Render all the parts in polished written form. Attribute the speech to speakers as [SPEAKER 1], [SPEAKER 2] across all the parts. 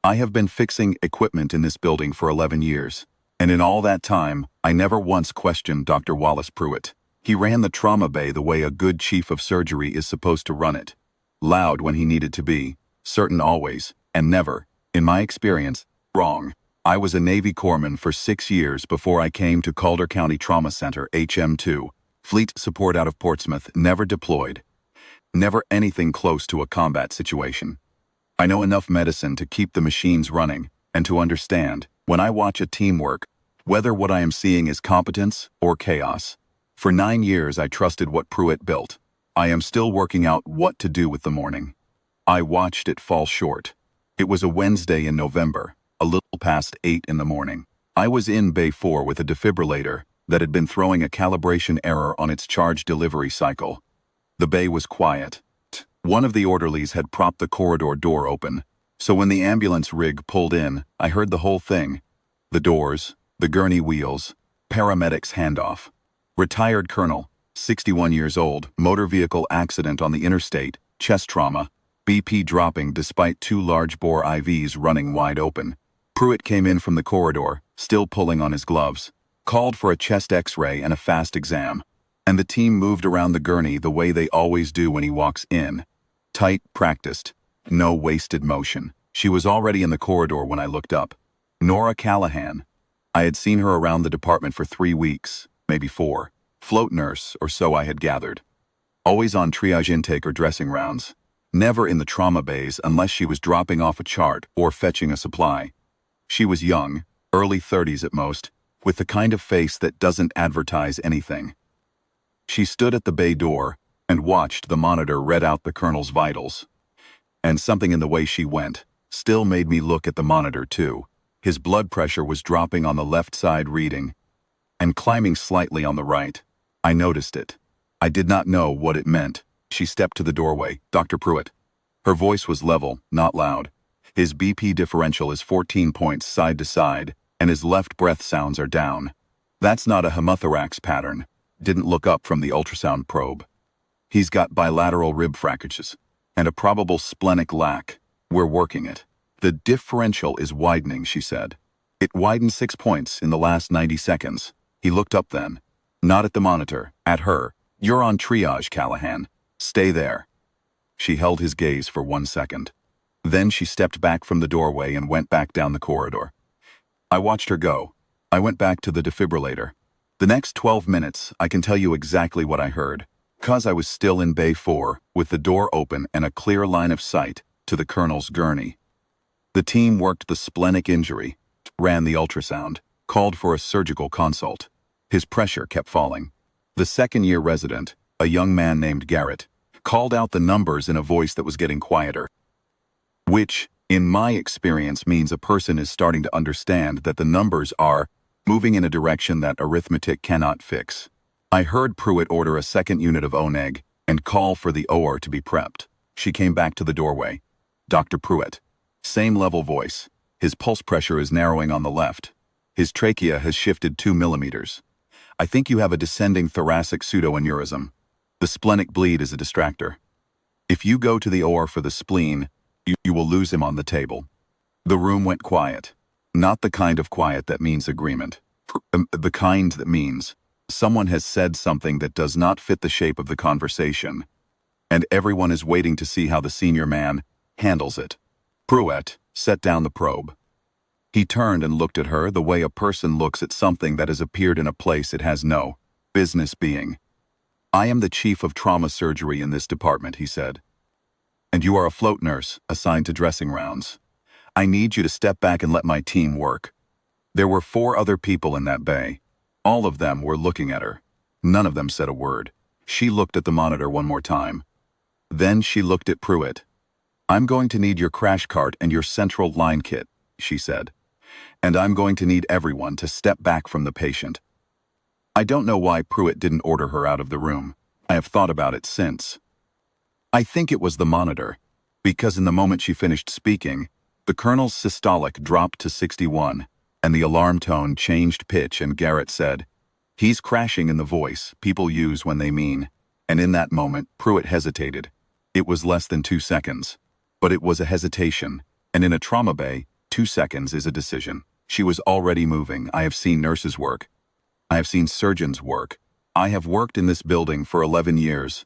[SPEAKER 1] I have been fixing equipment in this building for 11 years, and in all that time, I never once questioned Dr. Wallace Pruitt. He ran the trauma bay the way a good chief of surgery is supposed to run it. Loud when he needed to be, certain always, and never, in my experience, wrong. I was a Navy corpsman for 6 years before I came to Calder County Trauma Center, HM2. Fleet support out of Portsmouth, never deployed. Never anything close to a combat situation. I know enough medicine to keep the machines running and to understand, when I watch a team work, whether what I am seeing is competence or chaos. For 9 years I trusted what Pruitt built. I am still working out what to do with the morning. I watched it fall short. It was a Wednesday in November, a little past 8 in the morning. I was in Bay 4 with a defibrillator that had been throwing a calibration error on its charge delivery cycle. The bay was quiet. One of the orderlies had propped the corridor door open, so when the ambulance rig pulled in, I heard the whole thing. The doors, the gurney wheels, paramedics handoff. Retired colonel, 61 years old, motor vehicle accident on the interstate, chest trauma, BP dropping despite 2 large-bore IVs running wide open. Pruitt came in from the corridor, still pulling on his gloves, called for a chest x-ray and a fast exam, and the team moved around the gurney the way they always do when he walks in. Tight, practiced, no wasted motion. She was already in the corridor when I looked up. Nora Callahan. I had seen her around the department for 3 weeks, maybe 4. Float nurse, or so I had gathered. Always on triage intake or dressing rounds. Never in the trauma bays unless she was dropping off a chart or fetching a supply. She was young, early 30s at most, with the kind of face that doesn't advertise anything. She stood at the bay door and watched the monitor read out the colonel's vitals. And something in the way she went still made me look at the monitor too. His blood pressure was dropping on the left side reading and climbing slightly on the right. I noticed it. I did not know what it meant. She stepped to the doorway. Dr. Pruitt. Her voice was level, not loud. His BP differential is 14 points side to side, and his left breath sounds are down. That's not a hemothorax pattern. Didn't look up from the ultrasound probe. He's got bilateral rib fractures and a probable splenic lac. We're working it. The differential is widening, she said. It widened 6 points in the last 90 seconds. He looked up then. Not at the monitor, at her. You're on triage, Callahan. Stay there. She held his gaze for 1 second. Then she stepped back from the doorway and went back down the corridor. I watched her go. I went back to the defibrillator. The next 12 minutes, I can tell you exactly what I heard, 'cause I was still in Bay 4, with the door open and a clear line of sight to the colonel's gurney. The team worked the splenic injury, ran the ultrasound, called for a surgical consult. His pressure kept falling. The second-year resident, a young man named Garrett, called out the numbers in a voice that was getting quieter. Which, in my experience, means a person is starting to understand that the numbers are moving in a direction that arithmetic cannot fix. I heard Pruitt order a second unit of ONEG and call for the OR to be prepped. She came back to the doorway. Dr. Pruitt. Same level voice. His pulse pressure is narrowing on the left. His trachea has shifted 2 millimeters. I think you have a descending thoracic pseudoaneurysm. The splenic bleed is a distractor. If you go to the OR for the spleen, you will lose him on the table. The room went quiet. Not the kind of quiet that means agreement. The kind that means someone has said something that does not fit the shape of the conversation, and everyone is waiting to see how the senior man handles it. Pruitt set down the probe. He turned and looked at her the way a person looks at something that has appeared in a place it has no business being. I am the chief of trauma surgery in this department, he said. And you are a float nurse assigned to dressing rounds. I need you to step back and let my team work. There were 4 other people in that bay. All of them were looking at her. None of them said a word. She looked at the monitor one more time. Then she looked at Pruitt. I'm going to need your crash cart and your central line kit, she said. And I'm going to need everyone to step back from the patient. I don't know why Pruitt didn't order her out of the room. I have thought about it since. I think it was the monitor, because in the moment she finished speaking, the colonel's systolic dropped to 61, and the alarm tone changed pitch, and Garrett said, "He's crashing," in the voice people use when they mean. And in that moment, Pruitt hesitated. It was less than 2 seconds. But it was a hesitation, and in a trauma bay, 2 seconds is a decision. She was already moving. I have seen nurses work. I have seen surgeons work. I have worked in this building for 11 years,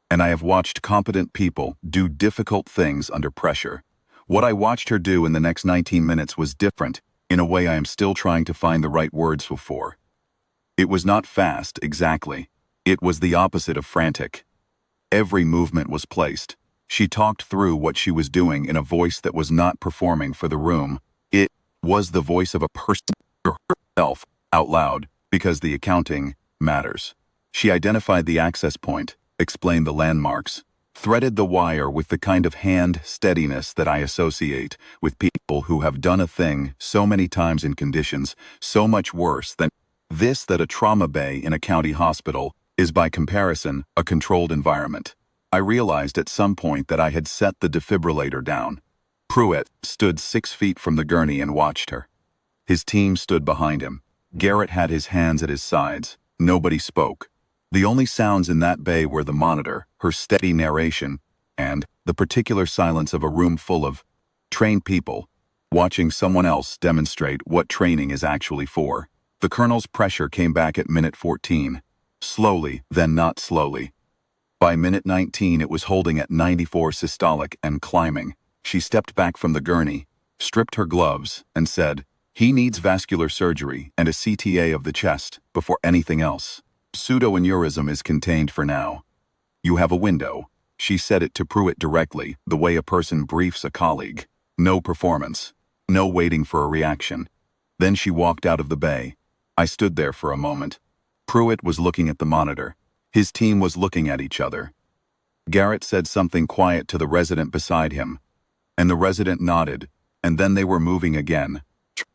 [SPEAKER 1] and I have watched competent people do difficult things under pressure. What I watched her do in the next 19 minutes was different, in a way I am still trying to find the right words for. It was not fast, exactly. It was the opposite of frantic. Every movement was placed. She talked through what she was doing in a voice that was not performing for the room. It was the voice of a person herself, out loud, because the accounting matters. She identified the access point, explained the landmarks, threaded the wire with the kind of hand steadiness that I associate with people who have done a thing so many times in conditions so much worse than this that a trauma bay in a county hospital is by comparison a controlled environment. I realized at some point that I had set the defibrillator down. Pruitt stood 6 feet from the gurney and watched her. His team stood behind him. Garrett had his hands at his sides. Nobody spoke. The only sounds in that bay were the monitor, her steady narration, and the particular silence of a room full of trained people watching someone else demonstrate what training is actually for. The colonel's pressure came back at minute 14. Slowly, then not slowly. By minute 19 it was holding at 94 systolic and climbing. She stepped back from the gurney, stripped her gloves, and said, "He needs vascular surgery and a CTA of the chest before anything else. Pseudoaneurysm is contained for now. You have a window." She said it to Pruitt directly, the way a person briefs a colleague. No performance. No waiting for a reaction. Then she walked out of the bay. I stood there for a moment. Pruitt was looking at the monitor. His team was looking at each other. Garrett said something quiet to the resident beside him, and the resident nodded, and then they were moving again,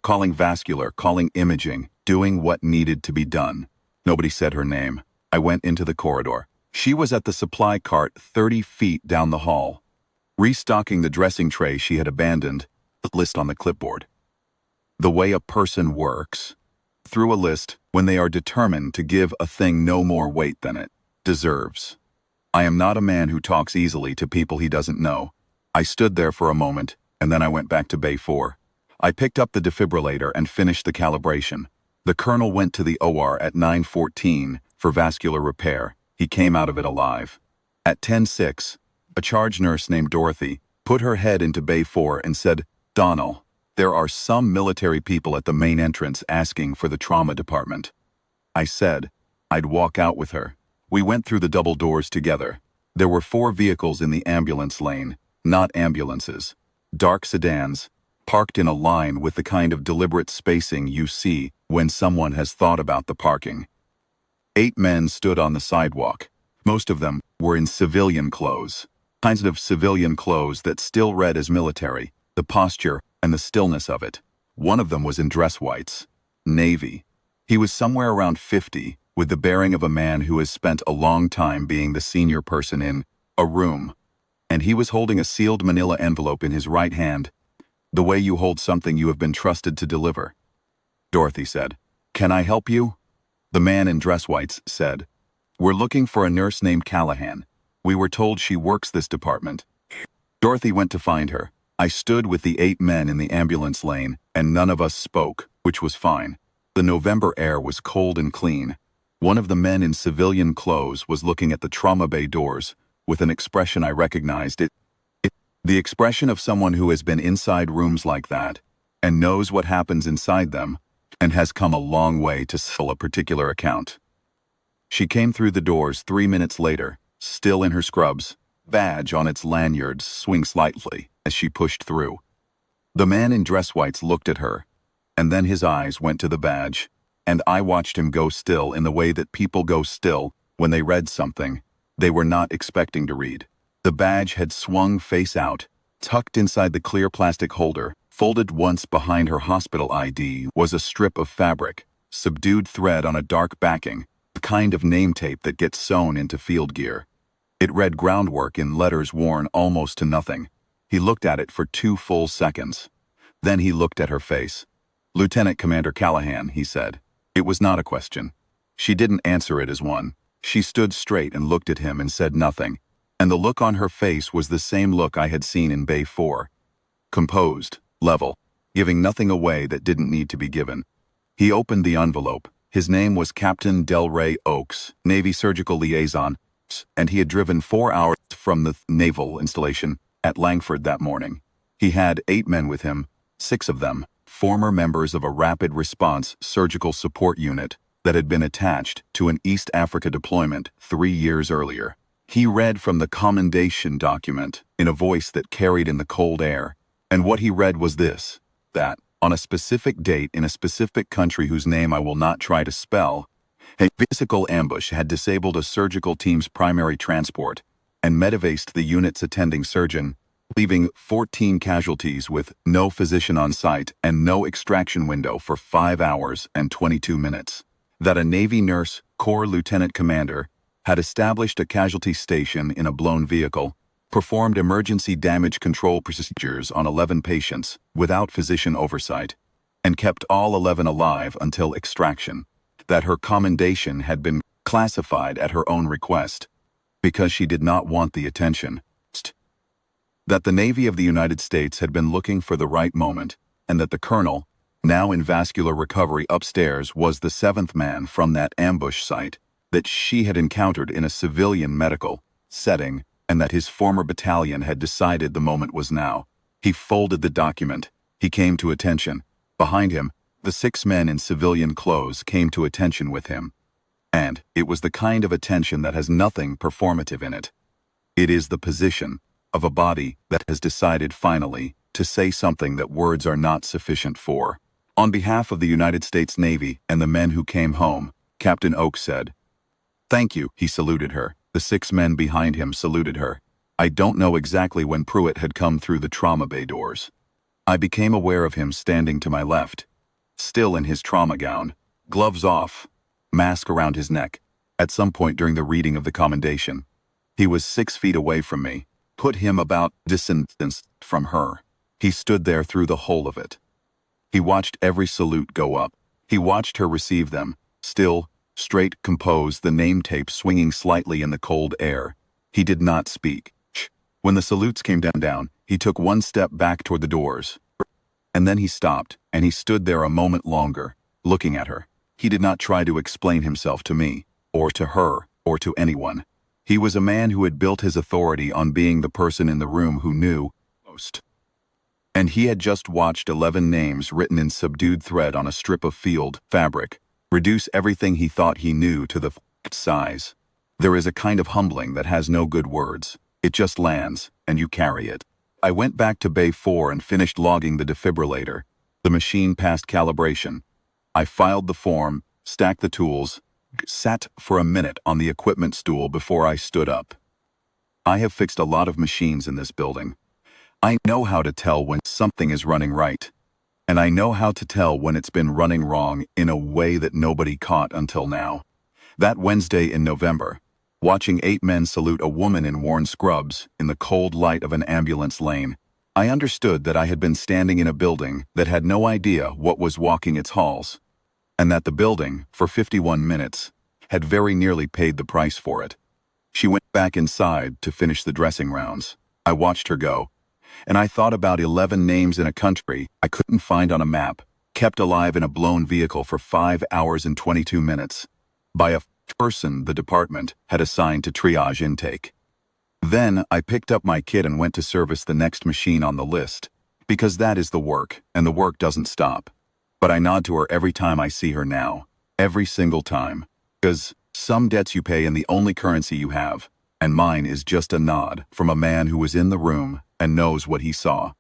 [SPEAKER 1] calling vascular, calling imaging, doing what needed to be done. Nobody said her name. I went into the corridor. She was at the supply cart 30 feet down the hall, restocking the dressing tray she had abandoned, the list on the clipboard. The way a person works, through a list, when they are determined to give a thing no more weight than it deserves. I am not a man who talks easily to people he doesn't know. I stood there for a moment, and then I went back to Bay 4. I picked up the defibrillator and finished the calibration. The colonel went to the OR at 9:14 for vascular repair. He came out of it alive. At 10:06, a charge nurse named Dorothy put her head into Bay 4 and said, "Donald, there are some military people at the main entrance asking for the trauma department." I said I'd walk out with her. We went through the double doors together. There were 4 vehicles in the ambulance lane, not ambulances. Dark sedans, parked in a line with the kind of deliberate spacing you see when someone has thought about the parking. 8 men stood on the sidewalk. Most of them were in civilian clothes, kinds of civilian clothes that still read as military, the posture and the stillness of it. One of them was in dress whites, navy. He was somewhere around 50, with the bearing of a man who has spent a long time being the senior person in a room, and he was holding a sealed manila envelope in his right hand, the way you hold something you have been trusted to deliver. Dorothy said, "Can I help you?" The man in dress whites said, "We're looking for a nurse named Callahan. We were told she works this department." Dorothy went to find her. I stood with the 8 men in the ambulance lane, and none of us spoke, which was fine. The November air was cold and clean. One of the men in civilian clothes was looking at the trauma bay doors, with an expression I recognized. The expression of someone who has been inside rooms like that, and knows what happens inside them, and has come a long way to sell a particular account. She came through the doors 3 minutes later, still in her scrubs, badge on its lanyards swing slightly as she pushed through. The man in dress whites looked at her, and then his eyes went to the badge, and I watched him go still in the way that people go still when they read something they were not expecting to read. The badge had swung face out, tucked inside the clear plastic holder. Folded once behind her hospital ID was a strip of fabric, subdued thread on a dark backing, the kind of name tape that gets sewn into field gear. It read groundwork in letters worn almost to nothing. He looked at it for 2 full seconds. Then he looked at her face. "Lieutenant Commander Callahan," he said. It was not a question. She didn't answer it as one. She stood straight and looked at him and said nothing, and the look on her face was the same look I had seen in Bay 4. Composed, level. giving nothing away that didn't need to be given. He opened the envelope. His name was Captain Del Rey Oaks, Navy Surgical Liaison, and he had driven 4 hours from the naval installation at Langford that morning. He had 8 men with him, 6 of them former members of a rapid response surgical support unit that had been attached to an East Africa deployment 3 years earlier. He read from the commendation document in a voice that carried in the cold air, and what he read was this: that, on a specific date in a specific country whose name I will not try to spell, a physical ambush had disabled a surgical team's primary transport and medevaced the unit's attending surgeon, leaving 14 casualties with no physician on site and no extraction window for 5 hours and 22 minutes. That a Navy nurse, Corps Lieutenant Commander, had established a casualty station in a blown vehicle, performed emergency damage control procedures on 11 patients without physician oversight, and kept all 11 alive until extraction. That her commendation had been classified at her own request because she did not want the attention. That the Navy of the United States had been looking for the right moment, and that the colonel, now in vascular recovery upstairs, was the 7th man from that ambush site that she had encountered in a civilian medical setting, and that his former battalion had decided the moment was now. He folded the document. He came to attention. Behind him, the 6 men in civilian clothes came to attention with him. And it was the kind of attention that has nothing performative in it. It is the position of a body that has decided finally to say something that words are not sufficient for. On behalf of the United States Navy and the men who came home, Captain Oaks said, "Thank you." He saluted her. The 6 men behind him saluted her. I don't know exactly when Pruitt had come through the trauma bay doors. I became aware of him standing to my left, still in his trauma gown, gloves off, mask around his neck, at some point during the reading of the commendation. He was 6 feet away from me, put him about distance from her. He stood there through the whole of it. He watched every salute go up. He watched her receive them, still, straight, composed, the name tape swinging slightly in the cold air. He did not speak. When the salutes came down, he took 1 step back toward the doors. And then he stopped, and he stood there a moment longer, looking at her. He did not try to explain himself to me, or to her, or to anyone. He was a man who had built his authority on being the person in the room who knew most. And he had just watched 11 names written in subdued thread on a strip of field fabric reduce everything he thought he knew to the size. There is a kind of humbling that has no good words. It just lands, and you carry it. I went back to Bay 4 and finished logging the defibrillator. The machine passed calibration. I filed the form, stacked the tools, sat for a minute on the equipment stool before I stood up. I have fixed a lot of machines in this building. I know how to tell when something is running right, and I know how to tell when it's been running wrong in a way that nobody caught until now. That Wednesday in November, watching 8 men salute a woman in worn scrubs in the cold light of an ambulance lane, I understood that I had been standing in a building that had no idea what was walking its halls, and that the building, for 51 minutes, had very nearly paid the price for it. She went back inside to finish the dressing rounds. I watched her go, and I thought about 11 names in a country I couldn't find on a map, kept alive in a blown vehicle for 5 hours and 22 minutes, by a person the department had assigned to triage intake. Then I picked up my kit and went to service the next machine on the list, because that is the work, and the work doesn't stop. But I nod to her every time I see her now, every single time, because some debts you pay in the only currency you have, and mine is just a nod from a man who was in the room and knows what he saw.